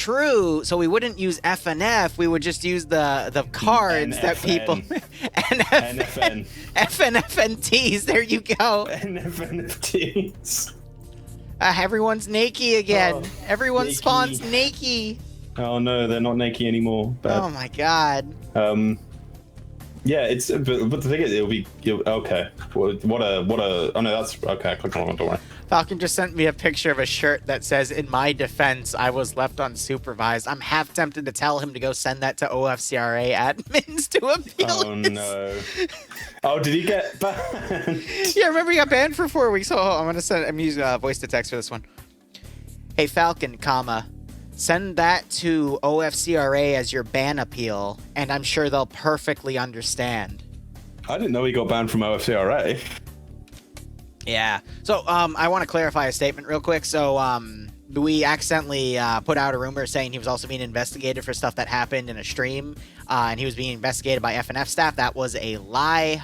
true. So we wouldn't use FNF. We would just use the cards that people... NFN. FNFNTs. There you go. NFNFTs. Everyone's naked again. Oh, Everyone naked. spawns naked. Oh no, they're not naked anymore. But, Oh my god. yeah, it's but the thing is, okay. What a oh no, that's okay. I clicked on it. Don't worry. Falcon just sent me a picture of a shirt that says, "In my defense, I was left unsupervised." I'm half tempted to tell him to go send that to OFCRA admins to appeal. Oh no. Oh, did he get banned? Yeah, remember he got banned for 4 weeks. Oh, I'm using voice to text for this one. Hey Falcon, send that to OFCRA as your ban appeal, and I'm sure they'll perfectly understand. I didn't know he got banned from OFCRA. Yeah. So, I want to clarify a statement real quick. So, we accidentally put out a rumor saying he was also being investigated for stuff that happened in a stream, and he was being investigated by FNF staff. That was a lie.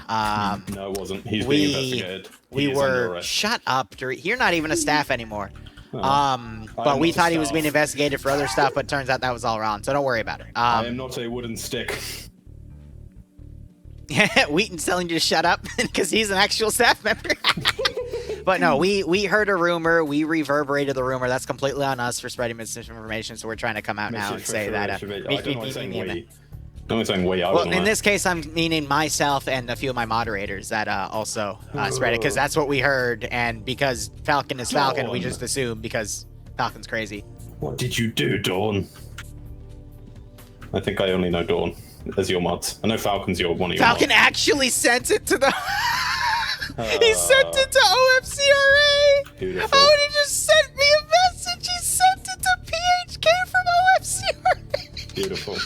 No, it wasn't. He's being investigated. We were shut up. You're not even a staff anymore. But we thought he was being investigated for other stuff, but turns out that was all wrong. So don't worry about it. I am not a wooden stick. Wheaton's telling you to shut up because he's an actual staff member. But no, we heard a rumor. We reverberated the rumor. That's completely on us for spreading misinformation. So we're trying to come out now and say that. I don't know why saying we. Well, in this case, I'm meaning myself and a few of my moderators that also spread it because that's what we heard. And because Falcon is Falcon, we just assume because Falcon's crazy. What did you do, Dawn? I think I only know Dawn as your mods. I know Falcon's one of your Falcon mods. actually sent it to the... He sent it to OFCRA! Beautiful. Oh, and he just sent me a message! He sent it to PHK from OFCRA! Beautiful.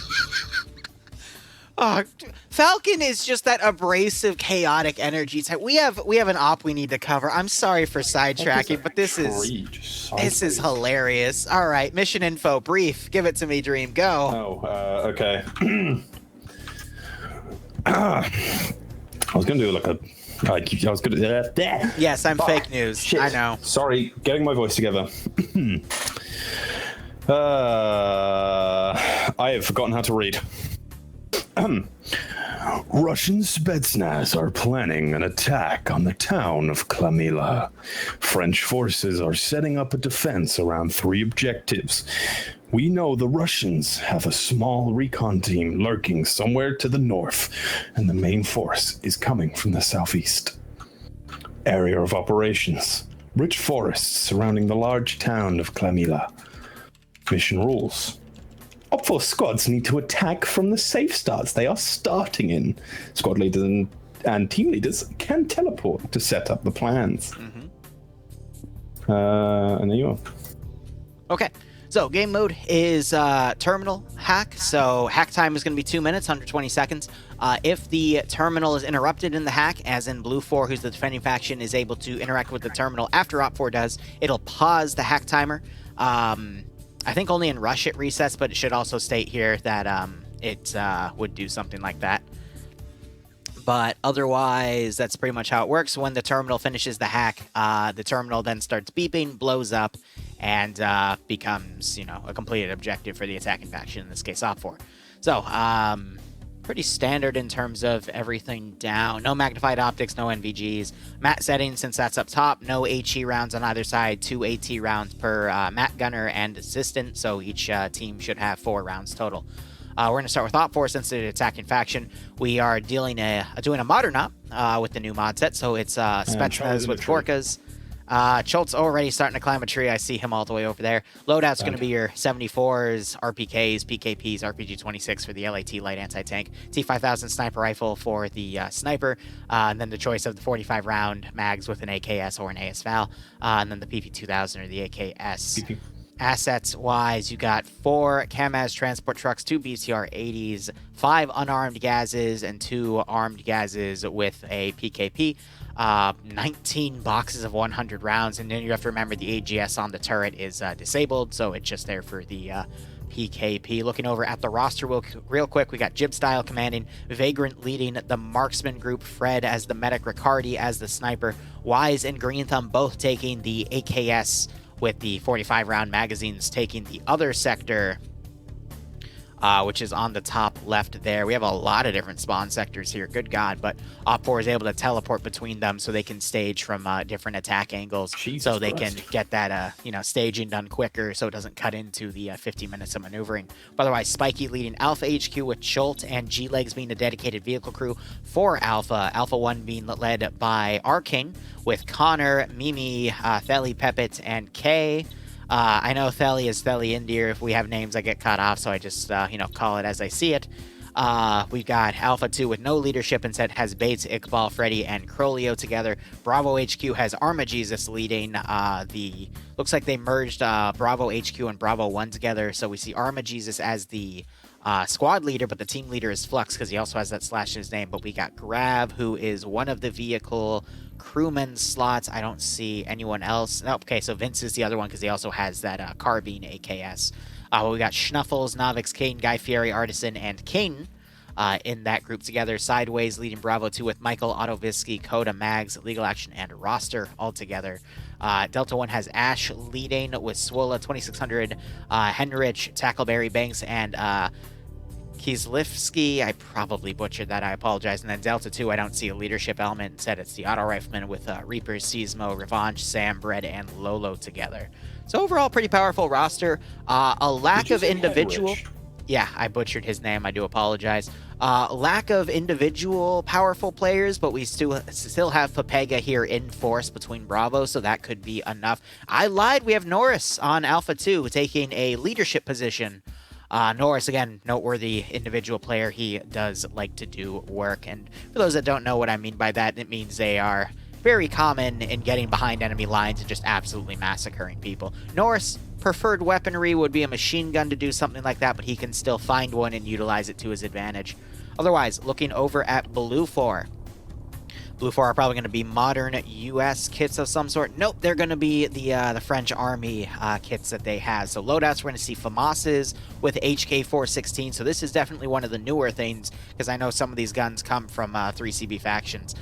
Oh, Falcon is just that abrasive, chaotic energy type. We have an op we need to cover. I'm sorry for sidetracking, but this is hilarious. All right, mission info brief. Give it to me, Dream. Go. Oh, okay. I was gonna do like a. I was gonna. Yes, I'm fake news. Shit. I know. Sorry, getting my voice together. I have forgotten how to read. Russian Spetsnaz are planning an attack on the town of Klamila. French forces are setting up a defense around 3 objectives. We know the Russians have a small recon team lurking somewhere to the north, and the main force is coming from the southeast. Area of operations: rich forests surrounding the large town of Klamila. Mission rules: Op 4 squads need to attack from the safe starts they are starting in. Squad leaders and team leaders can teleport to set up the plans. And there you are. Okay. So game mode is terminal hack. So hack time is going to be 2 minutes, 120 seconds. If the terminal is interrupted in the hack, as in Blue 4, who's the defending faction, is able to interact with the terminal after Op 4 does, it'll pause the hack timer. I think only in Rush it resets, but it should also state here that it would do something like that. But otherwise, that's pretty much how it works. When the terminal finishes the hack, the terminal then starts beeping, blows up, and becomes, a completed objective for the attacking faction, in this case, Op 4. So, pretty standard in terms of everything down. No magnified optics, no NVGs. Mat settings, since that's up top, no HE rounds on either side, 2 AT rounds per mat gunner and assistant, so each team should have 4 rounds total. We're going to start with Op 4 since it's the attacking faction. We are doing a modern op with the new mod set, so it's Spetsnaz with Gorkas. Cholt's already starting to climb a tree. I see him all the way over there. Loadout's going to be your 74s, RPKs, PKPs, RPG-26 for the LAT light anti-tank, T5000 sniper rifle for the sniper, and then the choice of the 45-round mags with an AKS or an ASVAL, and then the PP2000 or the AKS. Assets-wise, you got 4 Kamaz transport trucks, 2 BTR-80s, 5 unarmed gazes, and 2 armed gazes with a PKP. 19 boxes of 100 rounds, and then you have to remember the AGS on the turret is disabled, so it's just there for the PKP. Looking over at the roster real quick, we got Jib Style commanding, Vagrant leading the marksman group, Fred as the medic, Riccardi as the sniper, Wise and Green Thumb both taking the AKS with the 45 round magazines taking the other sector, which is on the top left there. We have a lot of different spawn sectors here, good God, but Op4 is able to teleport between them so they can stage from different attack angles, so they can get that staging done quicker so it doesn't cut into the 50 minutes of maneuvering. But otherwise, Spiky leading Alpha HQ with Chult and G-Legs being a dedicated vehicle crew for Alpha. Alpha 1 being led by Arking with Connor, Mimi, Theli, Pepit, and Kay. I know Theli is Theli Indir. If we have names, I get cut off, so I just, call it as I see it. We've got Alpha 2 with no leadership. Instead has Bates, Iqbal, Freddy, and Crolio together. Bravo HQ has Arma Jesus leading. Looks like they merged Bravo HQ and Bravo 1 together, so we see Arma Jesus as the squad leader, but the team leader is Flux because he also has that slash in his name. But we got Grav, who is one of the vehicle crewman slots. I don't see anyone else. Oh, okay, so Vince is the other one because he also has that carbine AKS. We got Schnuffles, Novix, Kane, Guy Fieri, Artisan, and Kane in that group together. Sideways leading Bravo 2 with Michael, Otovisky, Coda, Mags, Legal Action, and Roster all together. Delta 1 has Ash leading with Swola, 2600, Henrich, Tackleberry, Banks, and Kieslivsky. I probably butchered that. I apologize. And then Delta 2, I don't see a leadership element. Instead, it's the auto rifleman with Reaper, Seismo, Revanche, Sam, Bread, and Lolo together. So overall, pretty powerful roster. A lack of individual... Yeah, I butchered his name. I do apologize. Lack of individual powerful players, but we still have Papega here in force between Bravo, so that could be enough. I lied. We have Norris on Alpha 2 taking a leadership position. Norris, again, noteworthy individual player. He does like to do work. And for those that don't know what I mean by that, it means they are very common in getting behind enemy lines and just absolutely massacring people. Norris, preferred weaponry would be a machine gun to do something like that, but he can still find one and utilize it to his advantage. Otherwise, looking over at Blue 4. Blue 4 are probably going to be modern U.S. kits of some sort. Nope, they're going to be the French Army kits that they have. So loadouts, we're going to see FAMASes with HK416. So this is definitely one of the newer things, because I know some of these guns come from 3CB factions.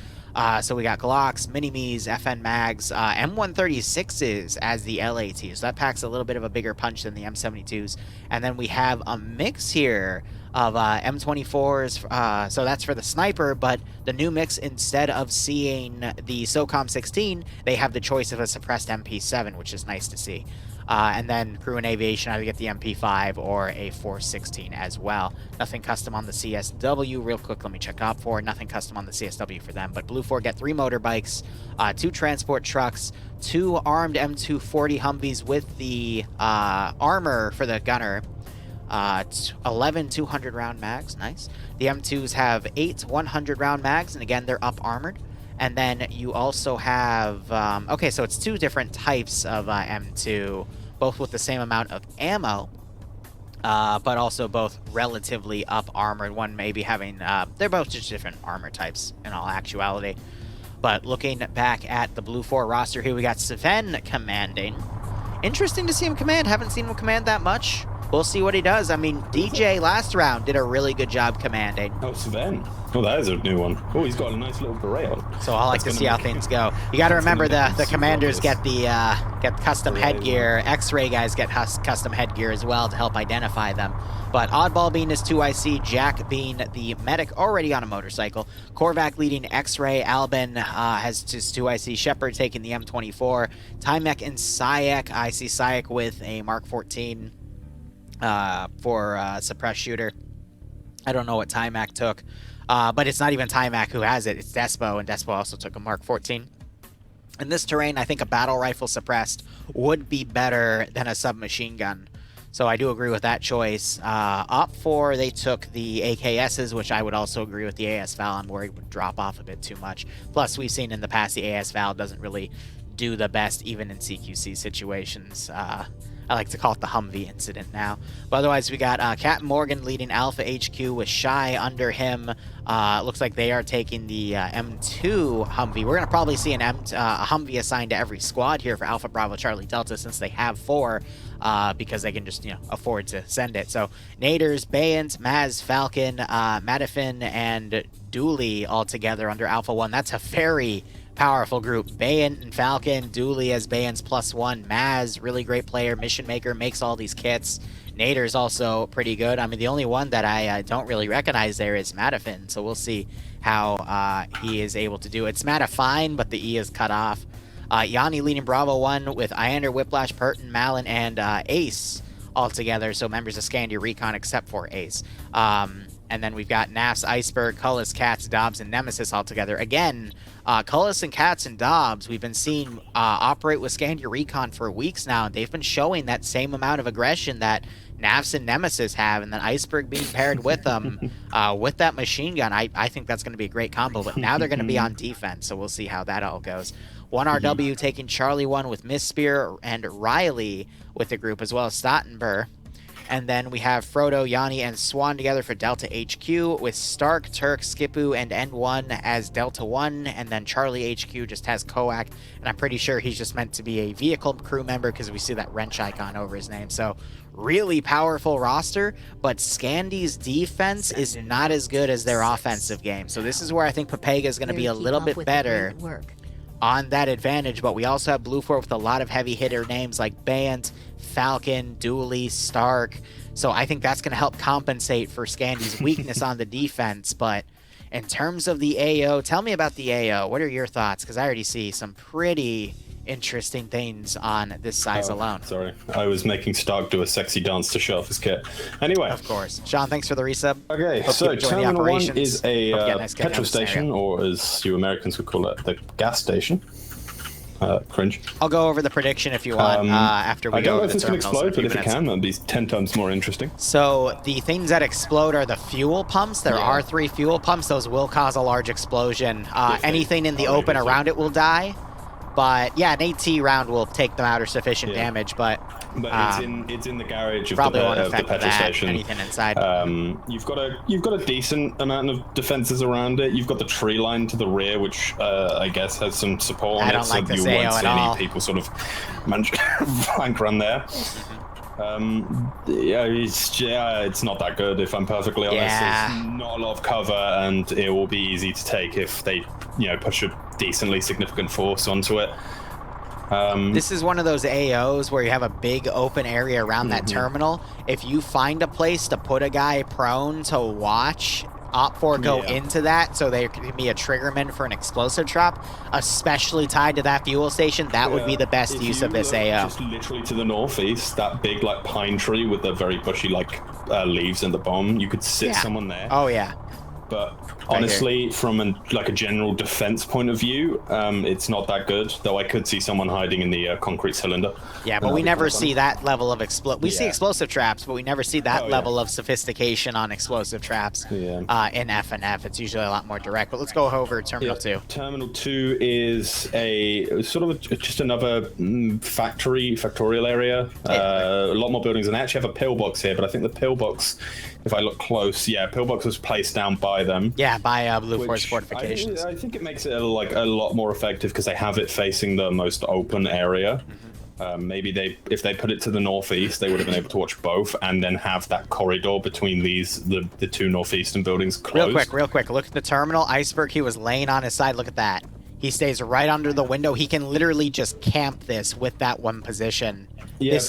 So we got Glocks, Mini-Me's, FN Mags, M136s as the LAT. So that packs a little bit of a bigger punch than the M72s. And then we have a mix here of M24s. So that's for the sniper, but the new mix, instead of seeing the SOCOM 16, they have the choice of a suppressed MP7, which is nice to see. And then crew and aviation, either get the MP5 or a 416 as well. Nothing custom on the CSW. Real quick, let me check up for nothing custom on the CSW for them. But Blue 4 get 3 motorbikes, 2 transport trucks, 2 armed M240 Humvees with the armor for the gunner. 11 200 round mags, nice. The M2s have 8 100 round mags, and again, they're up armored. And then you also have, okay, so it's 2 different types of M2, both with the same amount of ammo, but also both relatively up armored. One maybe having, they're both just different armor types in all actuality. But looking back at the Blue 4 roster here, we got Sven commanding. Interesting to see him command. Haven't seen him command that much. We'll see what he does. I mean, DJ last round did a really good job commanding. Oh, Sven. Oh, that is a new one. Oh, he's got a nice little beret on. So I like to see how things go. You got to remember the commanders get the custom headgear. X-ray guys get custom headgear as well to help identify them. But Oddball being his 2IC, Jack being the medic already on a motorcycle, Korvac leading X-ray, Albin has his 2IC, Shepard taking the M24, Tymek and Sayek. I see Sayek with a Mark 14 for suppressed shooter. I don't know what Tymek took. But it's not even Tymac who has it. It's Despo, and Despo also took a Mark 14. In this terrain, I think a battle rifle suppressed would be better than a submachine gun. So I do agree with that choice. Op 4, they took the AKSs, which I would also agree with the AS Val. I'm worried would drop off a bit too much. Plus, we've seen in the past the AS Val doesn't really do the best, even in CQC situations. I like to call it the Humvee incident now. But otherwise, we got Captain Morgan leading Alpha HQ with Shy under him. Looks like they are taking the M2 Humvee. We're going to probably see a Humvee assigned to every squad here for Alpha, Bravo, Charlie, Delta, since they have 4, because they can just, afford to send it. So Naders, Bayant, Maz, Falcon, Madafin, and Dooley all together under Alpha 1. That's a very powerful group. Bayan and Falcon, Dooley as Bayan's +1. Maz, really great player. Mission Maker, makes all these kits. Nader's also pretty good. I mean, the only one that I don't really recognize there is Matafin, so we'll see how he is able to do it. It's Matafine, but the E is cut off. Yanni leading Bravo 1 with Iander, Whiplash, Pertin, Malin, and Ace all together, so members of Scandia Recon except for Ace. And then we've got Nafs, Iceberg, Cullis, Cats, Dobbs, and Nemesis all together. Again, Cullis and Cats and Dobbs, we've been seeing operate with Scandia Recon for weeks now, and they've been showing that same amount of aggression that Nafs and Nemesis have, and then Iceberg being paired with them with that machine gun. I think that's going to be a great combo, but now they're going to be on defense, so we'll see how that all goes. 1RW taking Charlie 1 with Miss Spear and Riley with the group, as well as Stottenberg. And then we have Frodo, Yanni, and Swan together for Delta HQ with Stark, Turk, Skipu, and N1 as Delta 1. And then Charlie HQ just has Koak. And I'm pretty sure he's just meant to be a vehicle crew member because we see that wrench icon over his name. So really powerful roster, but Scandy's defense is not as good as their offensive game. So this is where I think Papega is going to be a little bit better on that advantage. But we also have Blue 4 with a lot of heavy hitter names like Bant, Falcon, Dooley, Stark. So I think that's going to help compensate for Scandy's weakness on the defense. But in terms of the AO, tell me about the AO. What are your thoughts? Because I already see some pretty interesting things on this size alone. Sorry, I was making Stark do a sexy dance to show off his kit. Anyway. Of course. Sean, thanks for the resub. Okay, Hope so Terminal 1 is a nice petrol station, or as you Americans would call it, the gas station. Cringe. I'll go over the prediction if you want after we go over the terminals. I don't know if this can explode, but if it can, that'd be 10 times more interesting. So the things that explode are the fuel pumps. There are 3 fuel pumps. Those will cause a large explosion. Anything in the open around it will die. But yeah, an AT round will take them out or sufficient damage, but it's in the garage of the petrol station. Anything inside. You've got a decent amount of defenses around it. You've got the tree line to the rear, which I guess has some support on it, so you won't see any people sort of flank around there. It's not that good, if I'm perfectly honest. There's not a lot of cover, and it will be easy to take if they, push a decently significant force onto it. This is one of those AOs where you have a big open area around that terminal. If you find a place to put a guy prone to watch Op4 go into that, so there can be a triggerman for an explosive trap, especially tied to that fuel station, that would be the best use of this AO. Just literally to the northeast, that big pine tree with the very bushy leaves and the bomb, you could sit someone there. Oh yeah. But honestly, from a general defense point of view, it's not that good. Though I could see someone hiding in the concrete cylinder. Yeah, but we never see that level of we see explosive traps, but we never see that level of sophistication on explosive traps in FNF. It's usually a lot more direct. But let's go over Terminal 2. Terminal 2 is a sort of just another factorial area. A lot more buildings, and I actually have a pillbox here. But I think the pillbox, if I look close, pillbox was placed down by them. Yeah, by Blue Force Fortifications. I think it makes it a lot more effective because they have it facing the most open area. Maybe if they put it to the northeast, they would have been able to watch both and then have that corridor between the 2 northeastern buildings closed. Real quick. Look at the terminal. Iceberg, he was laying on his side. Look at that. He stays right under the window. He can literally just camp this with that one position. Yeah,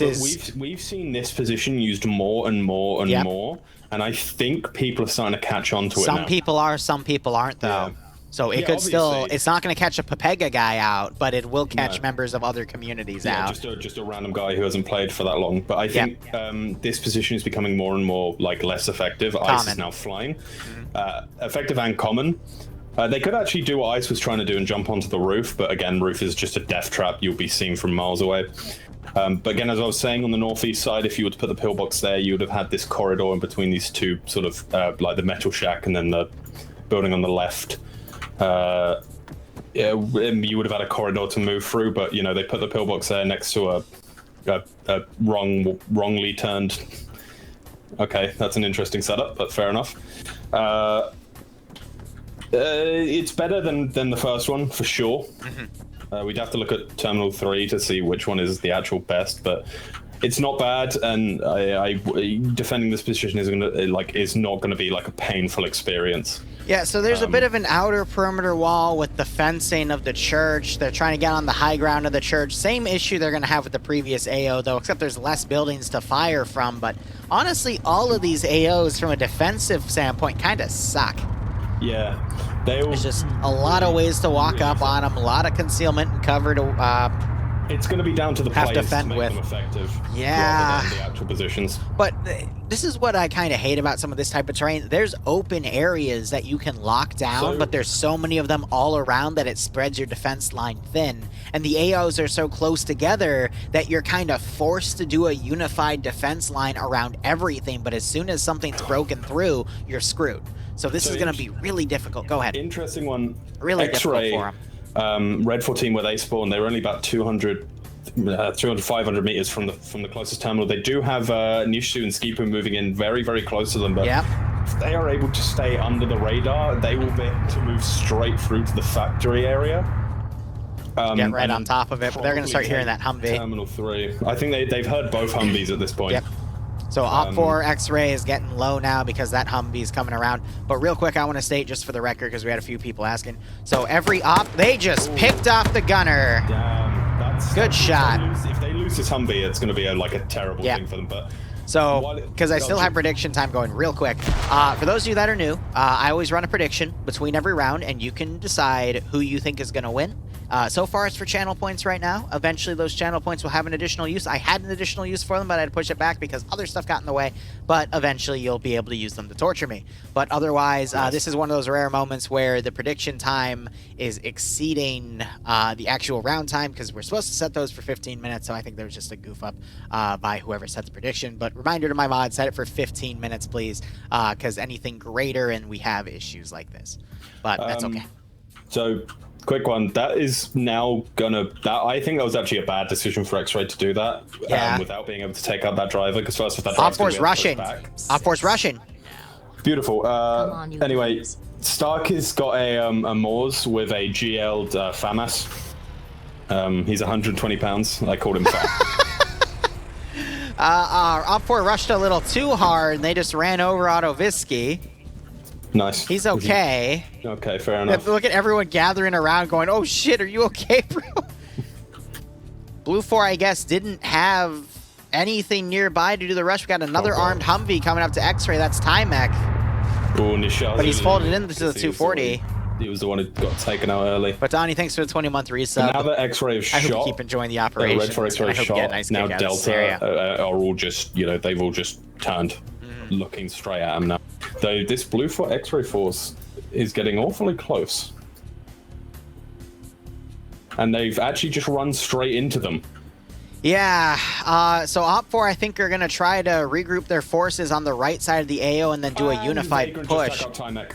we've seen this position used more and more and more. And I think people are starting to catch on to it now. Some people are, some people aren't, though. Yeah. So it could still, it's not going to catch a Papega guy out, but it will catch members of other communities out. Just a random guy who hasn't played for that long. But I think this position is becoming more and more less effective. Common. Ice is now flying. Effective and common. They could actually do what Ice was trying to do and jump onto the roof, but again, roof is just a death trap. You'll be seen from miles away. But again, as I was saying, on the northeast side, if you were to put the pillbox there, you would have had this corridor in between these 2 sort of like the metal shack and then the building on the left. You would have had a corridor to move through, but they put the pillbox there next to a wrongly turned. Okay, that's an interesting setup, but fair enough. It's better than the first one for sure. We'd have to look at Terminal 3 to see which one is the actual best, but It's not bad, and I defending this position is not gonna be like a painful experience. Yeah, so there's a bit of an outer perimeter wall with the fencing of the church. They're trying to get on the high ground of the church. Same issue they're going to have with the previous AO, though, except there's less buildings to fire from. But honestly, all of these AOs from a defensive standpoint kind of suck. Yeah. There's just a lot of ways to walk up on them, a lot of concealment and cover to it's going to be down to the have players to defend to make with. them effective, Yeah. rather than the actual positions. But this is what I kind of hate about some of this type of terrain. There's open areas that you can lock down, but there's so many of them all around that it spreads your defense line thin. And the AOs are so close together that you're kind of forced to do a unified defense line around everything. But as soon as something's broken through, you're screwed. So this is going to be really difficult. Go ahead. Interesting one. Really difficult for them. Red 14, where they spawn, they were only about 200, 500 meters from the closest terminal. They do have Nishu and Skipu moving in very, very close to them, but if they are able to stay under the radar, they will be able to move straight through to the factory area. Get right on top of it, but they're going to start hearing that Humvee. Terminal 3. I think they've heard both Humvees at this point. Yep. So Op4 X-Ray is getting low now because that Humvee is coming around. But real quick, I want to state just for the record, because we had a few people asking. So every op, they just picked off the gunner. Damn, good shot. If they lose this Humvee, it's going to be a terrible thing for them. But so, because I still have prediction time going real quick. For those of you that are new, I always run a prediction between every round, and you can decide who you think is going to win. So far, it's for channel points right now. Eventually, those channel points will have an additional use. I had an additional use for them, but I had to push it back because other stuff got in the way. But eventually, you'll be able to use them to torture me. But otherwise, this is one of those rare moments where the prediction time is exceeding the actual round time, because we're supposed to set those for 15 minutes. So I think there was just a goof up by whoever set the prediction. But reminder to my mod, set it for 15 minutes, please, because anything greater and we have issues like this. But that's okay. So... quick one. That is now I think that was actually a bad decision for X-Ray to do that. Without being able to take out that driver, because first if that Op4's rushing. Op4's rushing. Beautiful. Anyway, Stark has got a Moors with a GL'd FAMAS. He's 120 pounds. I called him fat. Op4 rushed a little too hard, and they just ran over Autovisky. Nice. He's okay. Okay, fair enough. Look at everyone gathering around going, oh shit, are you okay, bro? Blue 4, I guess, didn't have anything nearby to do the rush. We got another armed Humvee coming up to X-Ray. That's Timek. Oh, Nishal. But he's folded into the 240. He was the one who got taken out early. But Donnie, thanks for the 20-month resub. Now that X-Ray have shot, I hope you keep enjoying the operation. Red 4 X-Ray shot. Nice now Delta are all just, they've all just turned, looking straight at him now. Though this Blue 4 X-Ray force is getting awfully close. And they've actually just run straight into them. Yeah, so Op4, I think, are going to try to regroup their forces on the right side of the AO and then do a unified push. Just Timek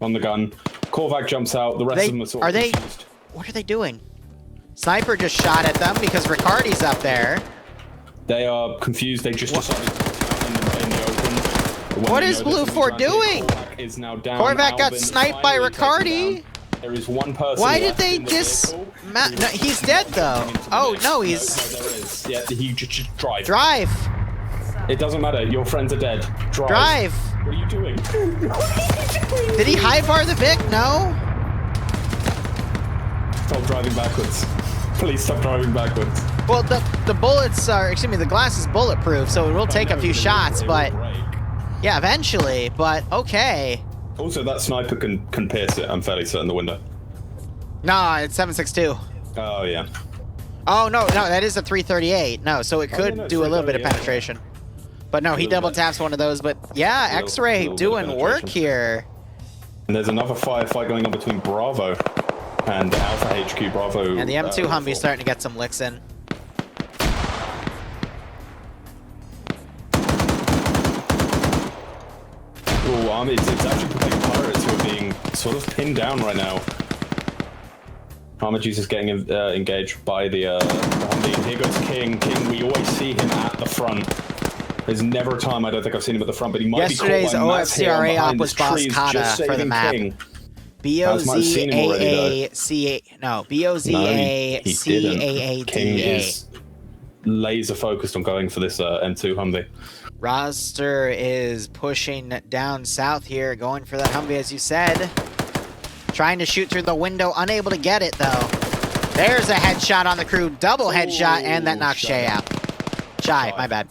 on the gun. Korvac jumps out. The rest of them are sort of confused. What are they doing? Sniper just shot at them because Riccardi's up there. They are confused. They just decided to out in the open. What is Blue 4 doing? Korvac is now down. Korvac got sniped by Riccardi. There is one person. Why did they just... No, he's dead, though. Oh, no, he's... No, there is. Yeah, he just drive. Drive. It doesn't matter. Your friends are dead. Drive. What are you doing? Did he high bar the Vic? No. Stop driving backwards. Please stop driving backwards. Well, the bullets are... Excuse me, the glass is bulletproof, so it will take a few shots, but... Yeah, eventually, but okay. Also, that sniper can pierce it, I'm fairly certain, the window. No, it's 7.62. Oh, yeah. Oh, no, that is a 338. No, so it could do a little bit of penetration. But no, he double taps one of those. But yeah, X-Ray doing work here. And there's another firefight going on between Bravo and Alpha HQ Bravo. And the M2 Humvee's starting to get some licks in. Oh, it's actually protecting pirates who are being sort of pinned down right now. Arma Juice is getting engaged by the Humvee. And here goes King. King, we always see him at the front. There's never a time I don't think I've seen him at the front, but he might be caught by OFCRA op was Boss Kata for the map. B-O-Z-A-A-C-A... No, B-O-Z-A-C-A-A-D-A. laser focused on going for this M2 Humvee. Roster is pushing down south here, going for that Humvee, as you said. Trying to shoot through the window, unable to get it, though. There's a headshot on the crew, double headshot, and that knocks Shay out. Shy, my bad.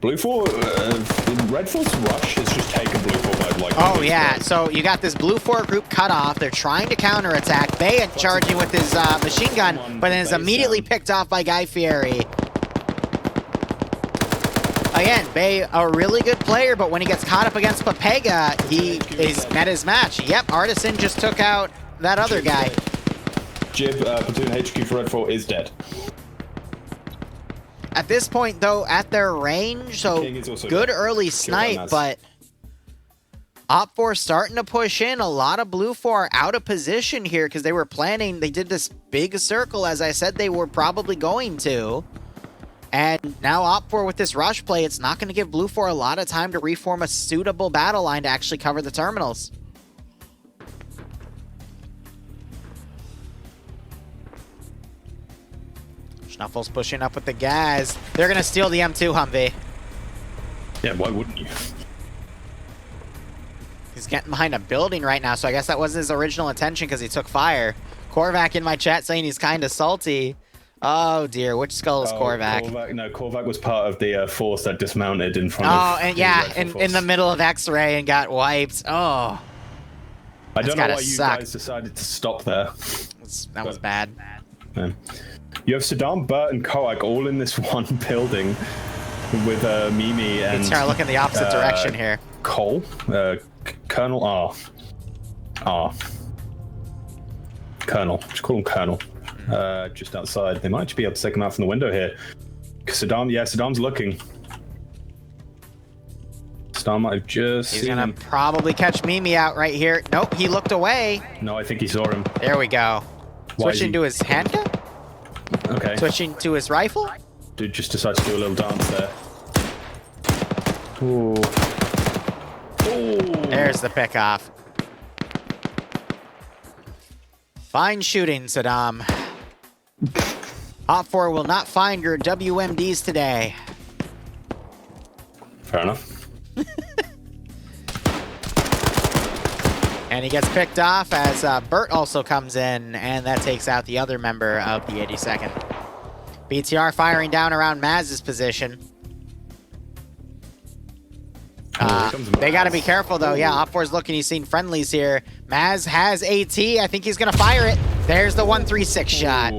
Blue 4, Red 4's rush is just taking Blue 4 by like... Oh, yeah. So you got this Blue 4 group cut off. They're trying to counterattack. Bay charging with his machine gun, but then is immediately picked off by Guy Fieri. Again, Bay, a really good player, but when he gets caught up against Papega, he is met his match. Yep, Artisan just took out that other guy. Jib, platoon HQ for Red 4 is dead. At this point, though, at their range, so good early snipe, but Op4 starting to push in. A lot of Blue 4 out of position here because they were planning. They did this big circle, as I said they were probably going to. And now Op4 with this rush play, it's not going to give Blue 4 a lot of time to reform a suitable battle line to actually cover the terminals. Snuffles pushing up with the gas. They're going to steal the M2 Humvee. Yeah, why wouldn't you? He's getting behind a building right now, so I guess that wasn't his original intention because he took fire. Korvac in my chat saying he's kind of salty. Oh dear, which skull is Korvac? No, Korvac was part of the force that dismounted in front of... Oh, and yeah, in the middle of X-Ray and got wiped. Oh. I don't know why you guys decided to stop there. That was bad. Yeah. You have Saddam, Burt, and Koak all in this one building with Mimi and... Let's look in the opposite direction here. Cole, Colonel R. Colonel, just call him Colonel. Just outside. They might just be able to take him out from the window here. Saddam's looking. Saddam might have just He's gonna probably catch Mimi out right here. Nope, he looked away. No, I think he saw him. There we go. Switching to his handgun? Okay. Switching to his rifle? Dude just decides to do a little dance there. Ooh. Ooh. There's the pick off. Fine shooting, Saddam. Op4 will not find your WMDs today. Fair enough. And he gets picked off as Burt also comes in, and that takes out the other member of the 82nd. BTR firing down around Maz's position. They got to be careful, though. Yeah, Op4's looking. He's seen friendlies here. Maz has AT. I think he's going to fire it. There's the 136 shot.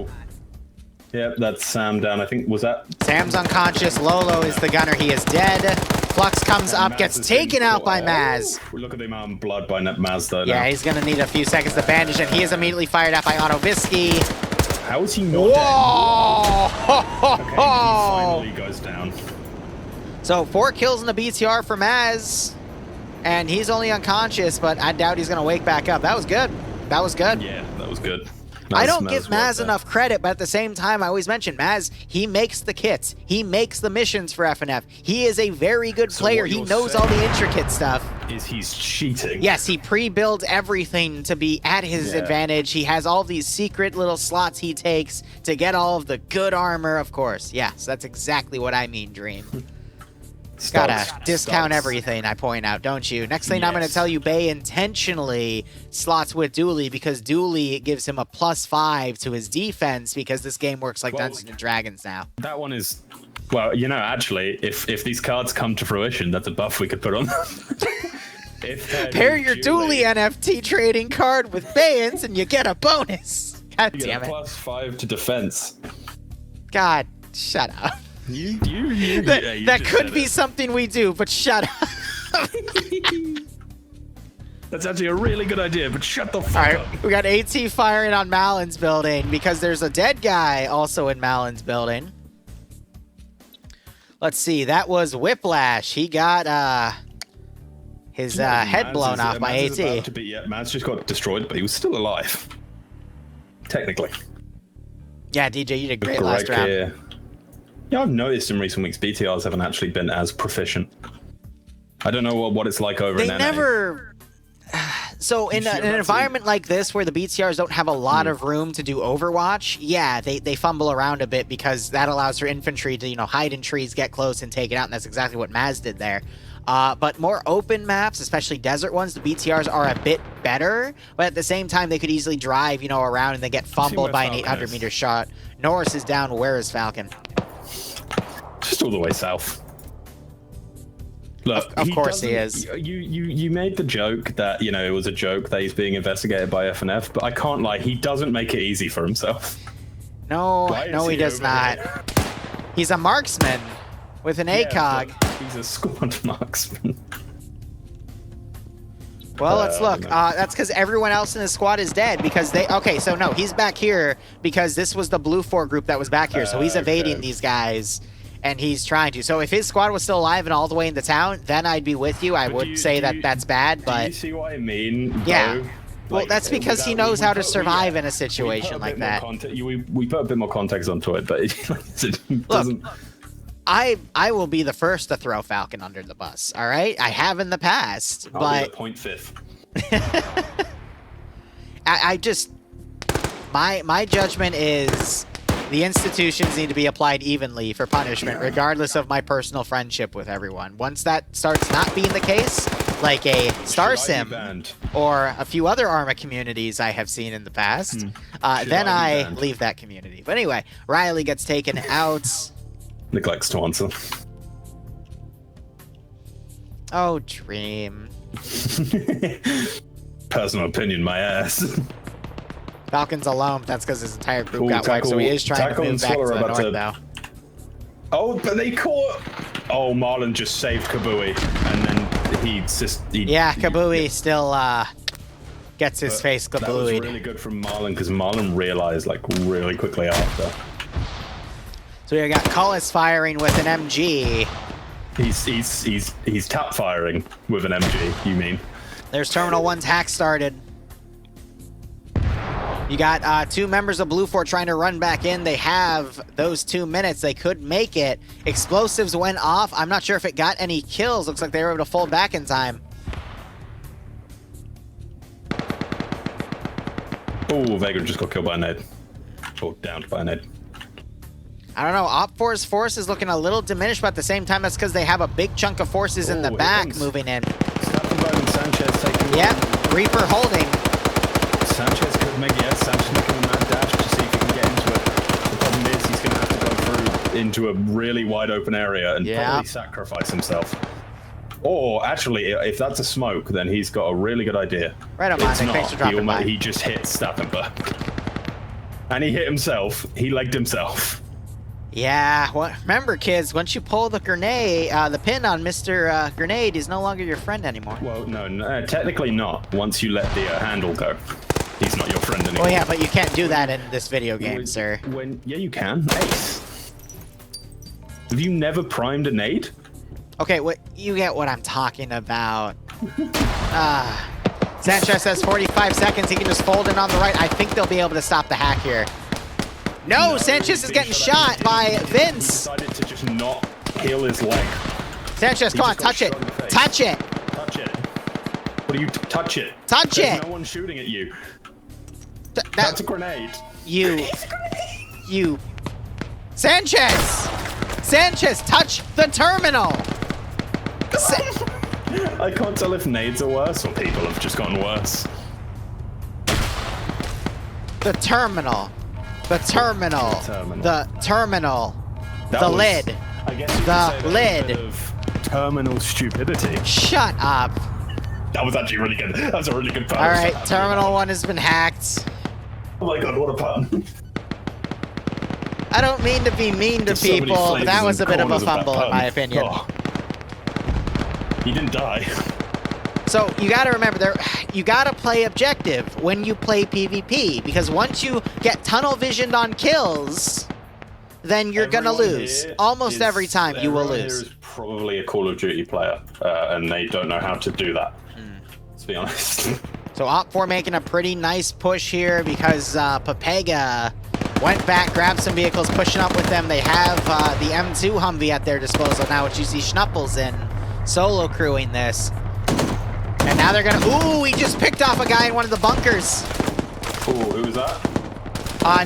Yep, that's Sam down. I think, was that? Sam's unconscious. Lolo is the gunner. He is dead. Flux comes up, gets taken out by Maz. Look at the amount of blood by Maz, though. Yeah, he's going to need a few seconds to bandage, and he is immediately fired at by Autovisky. How is he not dead? Whoa! Okay, he finally goes down. So 4 kills in the BTR for Maz, and he's only unconscious, but I doubt he's going to wake back up. That was good. That was good. Yeah, that was good. I don't give Maz enough credit, but at the same time, I always mention Maz, he makes the kits. He makes the missions for FNF. He is a very good player. He knows all the intricate stuff. Is he's cheating? Yes, he pre-builds everything to be at his advantage. He has all these secret little slots he takes to get all of the good armor, of course. Yes, that's exactly what I mean, Dream. Gotta discount everything, I point out, don't you? Next thing I'm going to tell you, Bay intentionally slots with Dooley because Dooley gives him a +5 to his defense because this game works like Dungeons & Dragons now. That one is... Well, you know, actually, if these cards come to fruition, that's a buff we could put on them. Pair your Dooley NFT trading card with Bayans and you get a bonus. God damn it. +5 to defense. God, shut up. That could be something we do, but shut up. That's actually a really good idea, but shut the fuck up. We got AT firing on Malin's building because there's a dead guy also in Malin's building. Let's see, that was Whiplash. He got his head blown off by AT. Maz just got destroyed, but he was still alive. Technically. Yeah, DJ, you did great last round. Here. Yeah, I've noticed in recent weeks BTRs haven't actually been as proficient. I don't know what it's like over in NA. They never... So in an environment like this where the BTRs don't have a lot of room to do Overwatch, yeah, they fumble around a bit because that allows for infantry to, you know, hide in trees, get close, and take it out, and that's exactly what Maz did there. But more open maps, especially desert ones, the BTRs are a bit better, but at the same time, they could easily drive, you know, around and then get fumbled by an 800-meter shot. Norris is down. Where is Falcon? Just all the way south. Look, of course he is. You made the joke that, you know, it was a joke that he's being investigated by FNF, but I can't lie, he doesn't make it easy for himself. No, he does not. He's a marksman with an ACOG. He's a squad marksman. Well, let's look. That's because everyone else in the squad is dead because they... Okay, so no, he's back here because this was the Blue 4 group that was back here, so he's evading these guys. And he's trying to. So if his squad was still alive and all the way into town, then I'd be with you. I would say that that's bad, but... Do you see what I mean? Yeah. Though? Well, that's because he knows how to survive in a situation like that. We put a bit more context onto it, but it doesn't... Look, I will be the first to throw Falcon under the bus, all right? I have in the past, but... I'll be the 0.5. I just... My judgment is... The institutions need to be applied evenly for punishment, regardless of my personal friendship with everyone. Once that starts not being the case, like a Star Sim or a few other Arma communities I have seen in the past, then I leave that community. But anyway, Riley gets taken out. Neglects to answer. Oh, Dream. Personal opinion, my ass. Falcon's alone. That's because his entire group got wiped, so he is trying to move back to the north now. Oh, but they caught... Oh, Marlon just saved Kabui, and then yeah, Kabui still gets his face kablooied. That was really good from Marlon, because Marlon realized, like, really quickly after. So we got Cullis firing with an MG. He's tap firing with an MG, you mean? There's Terminal 1's hack started. You got two members of Blue 4 trying to run back in. They have those 2 minutes. They could make it. Explosives went off. I'm not sure if it got any kills. Looks like they were able to fold back in time. Oh, Vagrant just got killed by a nade. Or downed by a nade. I don't know. Op4's force is looking a little diminished, but at the same time, that's because they have a big chunk of forces in the back moving in. Sanchez taking yep, Reaper holding. Sanchez could make it. Sanchez making a mad dash to see if he can get into it. The problem is he's going to have to go through into a really wide open area and probably sacrifice himself. Or actually, if that's a smoke, then he's got a really good idea. Right on, Mike. Thanks for dropping by. He just hit Stappenberg. And he hit himself. He legged himself. Yeah, well, remember, kids, once you pull the grenade, the pin on Mr. Grenade is no longer your friend anymore. Well, no, technically not. Once you let the handle go, he's not your friend anymore. Oh yeah, but you can't do that in this video game, sir. Yeah, you can. Ace. Have you never primed a nade? Okay, you get what I'm talking about. Sanchez has 45 seconds. He can just fold in on the right. I think they'll be able to stop the hack here. No, Sanchez is getting shot by Vince. He decided to just not heal his leg. Sanchez, come on, touch it. Touch it. Touch it. What do you touch it? Touch it. No one shooting at you. That's a grenade. You. Sanchez! Sanchez, touch the terminal! I can't tell if nades are worse or people have just gotten worse. The terminal. The terminal. The terminal. The lid. I guess you the lid. Of terminal stupidity. Shut up. That was actually really good. That was a really good pun. Alright, Terminal 1 has been hacked. Oh my god, what a pun. I don't mean to be mean to people, but that was a bit of a fumble in my opinion. Oh. He didn't die. So you gotta remember, you gotta play objective when you play PvP, because once you get tunnel visioned on kills, then you're gonna lose. Almost every time you will lose. Here is probably a Call of Duty player, and they don't know how to do that, to be honest. So Op4 making a pretty nice push here because Papega went back, grabbed some vehicles, pushing up with them. They have the M2 Humvee at their disposal now, which you see Schnupples in, solo crewing this. And now they're gonna, ooh, he just picked off a guy in one of the bunkers. Ooh, who was that?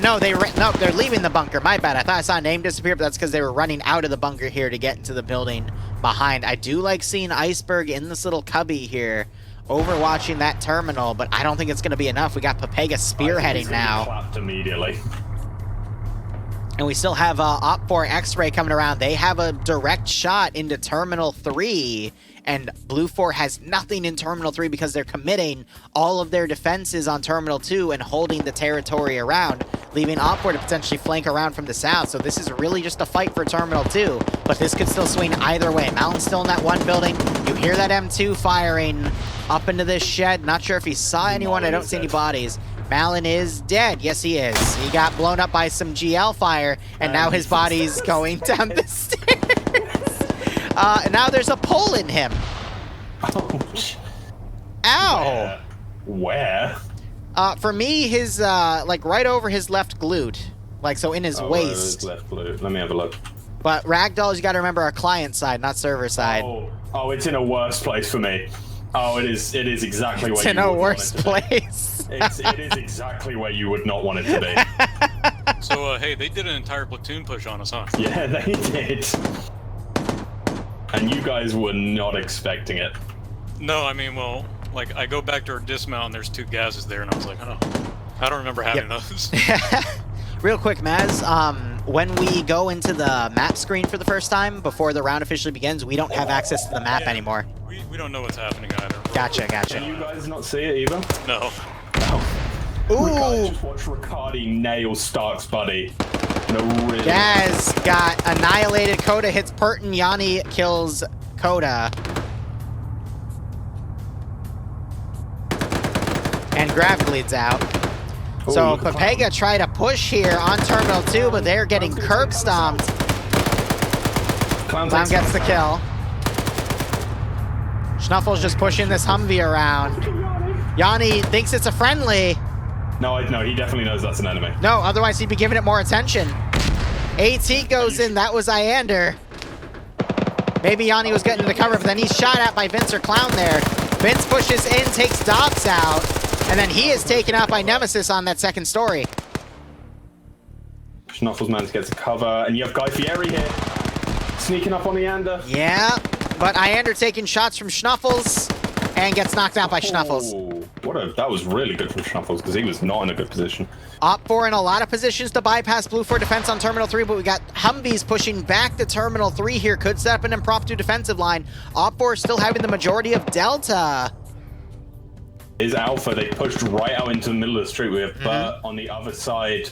No, they're leaving the bunker. My bad. I thought I saw a name disappear, but that's because they were running out of the bunker here to get into the building behind. I do like seeing Iceberg in this little cubby here, overwatching that terminal, but I don't think it's going to be enough. We got Pepega spearheading now. Clapped immediately. And we still have Op4 X-Ray coming around. They have a direct shot into Terminal 3, and Blue 4 has nothing in Terminal 3 because they're committing all of their defenses on Terminal 2 and holding the territory around, leaving Op4 to potentially flank around from the south. So this is really just a fight for Terminal 2, but this could still swing either way. Mountain's still in that one building. You hear that M2 firing up into this shed. Not sure if he saw anyone. I don't see any bodies. Malin is dead. Yes, he is. He got blown up by some GL fire, and now his body's going down the stairs. And now there's a pole in him. Ouch. Ow. Where? For me, his, like, right over his left glute. Like, so in his waist. His left glute. Let me have a look. But Ragdolls, you gotta remember our client side, not server side. Oh, it's in a worse place for me. Oh, it is exactly where you would want it to be. It's in a worse place. It is exactly where you would not want it to be. So, hey, they did an entire platoon push on us, huh? Yeah, they did. And you guys were not expecting it. No, I mean, well, like, I go back to our dismount and there's 2 gases there, and I was like, oh, I don't remember having those. Real quick, Maz, when we go into the map screen for the first time, before the round officially begins, we don't have access to the map anymore. We don't know what's happening either. Gotcha. Can you guys not see it either? No. Ooh! Just watch Riccardi nail Stark's buddy. No, really. Gaz got annihilated. Coda hits Pertin. Yanni kills Coda. And Grav bleeds out. Ooh, So Pepega tried to push here on Terminal 2, but they're getting curb stomped. Clown gets the kill. Schnuffle's just pushing this Humvee around. Yanni thinks it's a friendly. No, he definitely knows that's an enemy. No, otherwise he'd be giving it more attention. AT goes in, that was Iander. Maybe Yanni was getting into cover, but then he's shot at by Vince or Clown there. Vince pushes in, takes Dobbs out, and then he is taken out by Nemesis on that second story. Schnuffles managed to get to cover, and you have Guy Fieri here. Sneaking up on Iander. Yeah, but Iander taking shots from Schnuffles and gets knocked out by Schnuffles. That was really good from Schnuffles, because he was not in a good position. Op4 in a lot of positions to bypass Blue 4 defense on Terminal 3, but we got Humvees pushing back to Terminal 3 here. Could set up an impromptu defensive line. Op4 still having the majority of Delta. Is Alpha, they pushed right out into the middle of the street. We have Bert on the other side.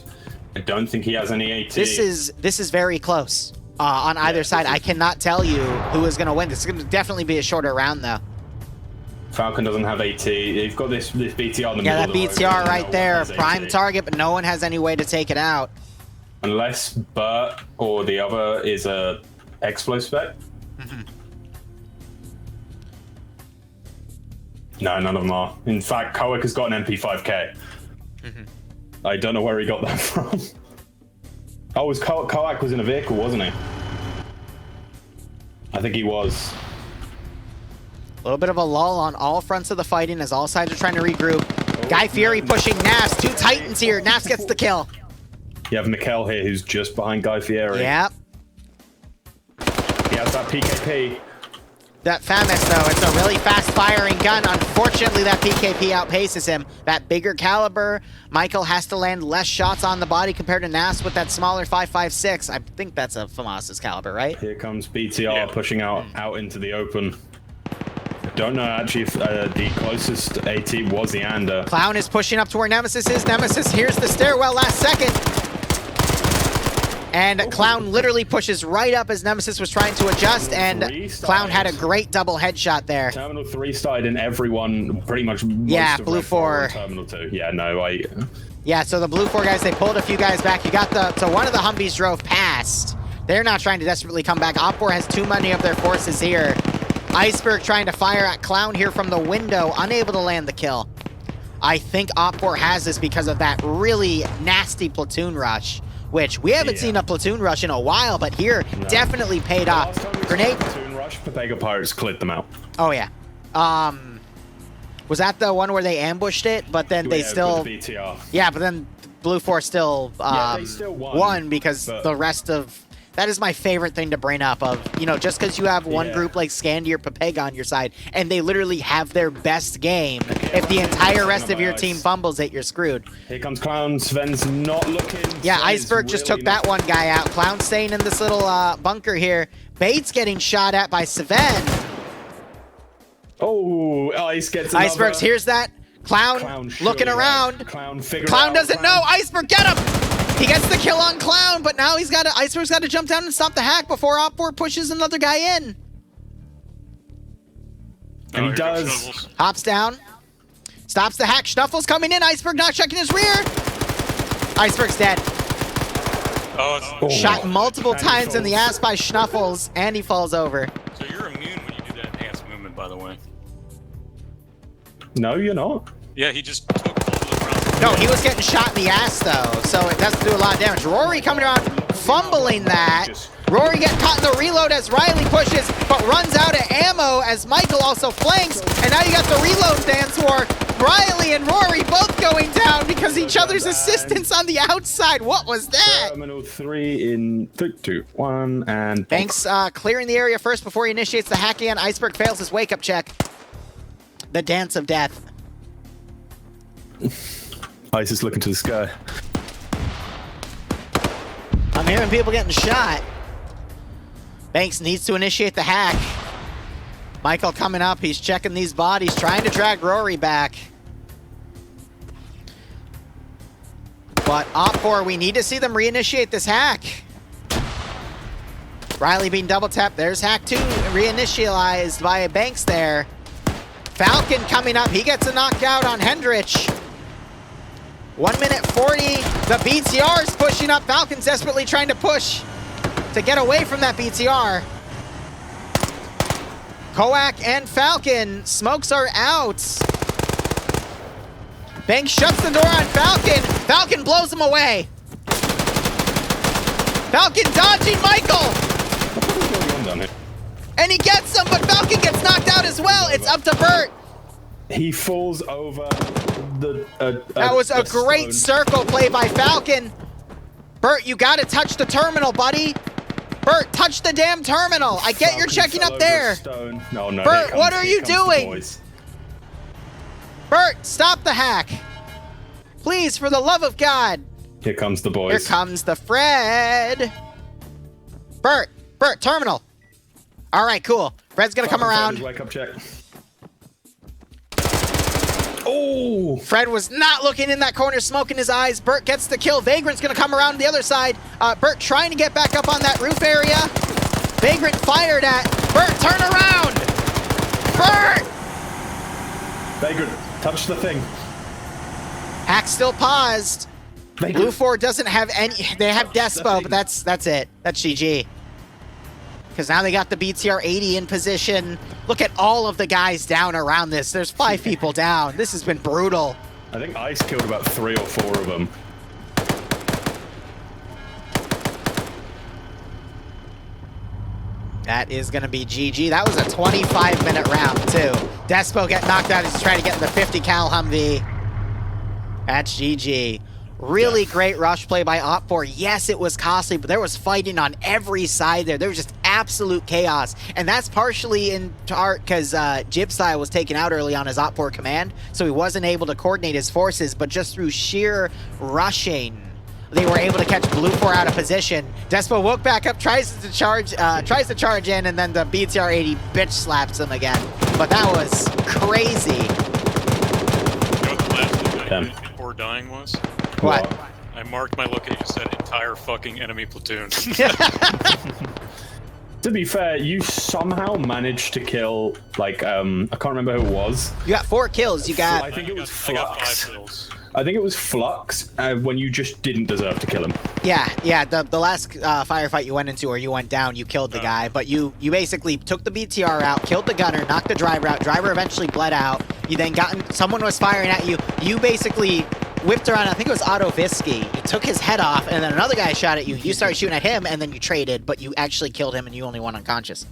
I don't think he has any AT. This is very close on either side. I cannot tell you who is going to win. This is going to definitely be a shorter round, though. Falcon doesn't have AT. They've got this BTR in the middle of the road. Yeah, that BTR right there. Prime AT. target, but no one has any way to take it out. Unless Bert or the other is a Explo spec. No, none of them are. In fact, Koek has got an MP5K. I don't know where he got that from. Oh, Koak was in a vehicle, wasn't he? I think he was. A little bit of a lull on all fronts of the fighting as all sides are trying to regroup. Guy Fieri pushing Nafs. 2 Titans here. Nafs gets the kill. You have Mikkel here, who's just behind Guy Fieri. Yep. He has that PKP. That FAMAS, though, it's a really fast-firing gun. Unfortunately, that PKP outpaces him. That bigger caliber, Michael has to land less shots on the body compared to Nafs with that smaller 5.56. I think that's a FAMAS's caliber, right? Here comes BTR pushing out into the open. Don't know actually if the closest AT was the Ander. Clown is pushing up to where Nemesis is. Nemesis, here's the stairwell last second. And Clown literally pushes right up as Nemesis was trying to adjust, and Clown had a great double headshot there. Terminal 3 started and everyone pretty much Blue 4. Terminal 2. Yeah, no, Yeah, so the Blue 4 guys, they pulled a few guys back. You got so one of the Humvees drove past. They're not trying to desperately come back. Op4 has too many of their forces here. Iceberg trying to fire at Clown here from the window, unable to land the kill. I think Op4 has this because of that really nasty platoon rush, which we haven't seen a platoon rush in a while, but here definitely paid off. Grenade. Platoon rush, Pepega Pirates cleared them out. Oh yeah. Was that the one where they ambushed it, but then they still... with the BTR. Yeah, but then Blue 4 still, they still won because the rest of... That is my favorite thing to bring up of, you know, just because you have one group like Scandi or Papeg on your side, and they literally have their best game, if the entire rest of your team fumbles it, you're screwed. Here comes Clown. Sven's not looking. Yeah, Sven Iceberg just took that one guy out. Clown staying in this little bunker here. Bates getting shot at by Sven. Oh, Ice gets another. Iceberg's, here's that. Clown looking around. Clown doesn't know. Iceberg, get him! He gets the kill on Clown, but now he's got to, Iceberg's got to jump down and stop the hack before Op4 pushes another guy in. And he does. Hops down. Stops the hack. Schnuffles coming in. Iceberg not checking his rear. Iceberg's dead. Shot multiple times in the ass by Schnuffles, and he falls over. So you're immune when you do that enhanced movement, by the way. No, you're not. Yeah, he just took all of the rounds. No, he was getting shot in the ass, though, so it doesn't do a lot of damage. Rory coming around, fumbling that. Rory getting caught in the reload as Riley pushes, but runs out of ammo as Michael also flanks. And now you got the reload dance war. Riley and Rory both going down because each other's assistance on the outside. What was that? Terminal 3 in 3, 2, 1, and... Banks clearing the area first before he initiates the hack again. Iceberg fails his wake-up check. The dance of death. Ice is looking to the sky. I'm hearing people getting shot. Banks needs to initiate the hack. Michael coming up. He's checking these bodies, trying to drag Rory back. But Op4, we need to see them reinitiate this hack. Riley being double tapped. There's hack 2 reinitialized by Banks there. Falcon coming up. He gets a knockout on Hendrich. 1 minute 40. The BTR is pushing up. Falcon's desperately trying to push to get away from that BTR. Koak and Falcon. Smokes are out. Banks shuts the door on Falcon. Falcon blows him away. Falcon dodging Michael. And he gets him, but Falcon gets knocked out as well. It's up to Bert. He falls over the... that was a great circle play by Falcon. Bert, you gotta touch the terminal, buddy. Bert, touch the damn terminal. I get you're checking up there. No, Bert, what are you doing? Bert, stop the hack. Please, for the love of God. Here comes the boys. Here comes the Fred. Bert, terminal. All right, cool. Fred's gonna come around. Wake up check. Oh! Fred was not looking in that corner, smoking his eyes. Bert gets the kill. Vagrant's gonna come around the other side. Bert trying to get back up on that roof area. Vagrant fired at. Bert, turn around! Bert! Vagrant, touch the thing. Hack still paused. Vagrant. Blue 4 doesn't have any. They have Despo, but that's it. That's GG. Because now they got the BTR 80 in position. Look at all of the guys down around this. There's 5 people down. This has been brutal. I think Ice killed about 3 or 4 of them. That is going to be GG. That was a 25-minute round, too. Despo get knocked out. He's trying to get in the 50 cal Humvee. That's GG. Really great rush play by Op4. Yes, it was costly, but there was fighting on every side there. There was just absolute chaos. And that's partially in part because Gypsy was taken out early on his Op4 command, so he wasn't able to coordinate his forces, but just through sheer rushing, they were able to catch Blue 4 out of position. Despo woke back up, tries to charge in, and then the BTR 80 bitch slaps him again. But that was crazy. You know what the last thing I did before dying was? What? I marked my location, said entire fucking enemy platoon. To be fair, you somehow managed to kill, like, I can't remember who it was. You got 4 kills. You got... I think it was I got 5 Flux. kills. I think it was Flux when you just didn't deserve to kill him. Yeah. The last firefight you went into or you went down, you killed the guy, but you basically took the BTR out, killed the gunner, knocked the driver out. Driver eventually bled out. You then someone was firing at you. You basically whipped around, I think it was Otto Visky. You took his head off, and then another guy shot at you. You started shooting at him, and then you traded, but you actually killed him, and you only went unconscious.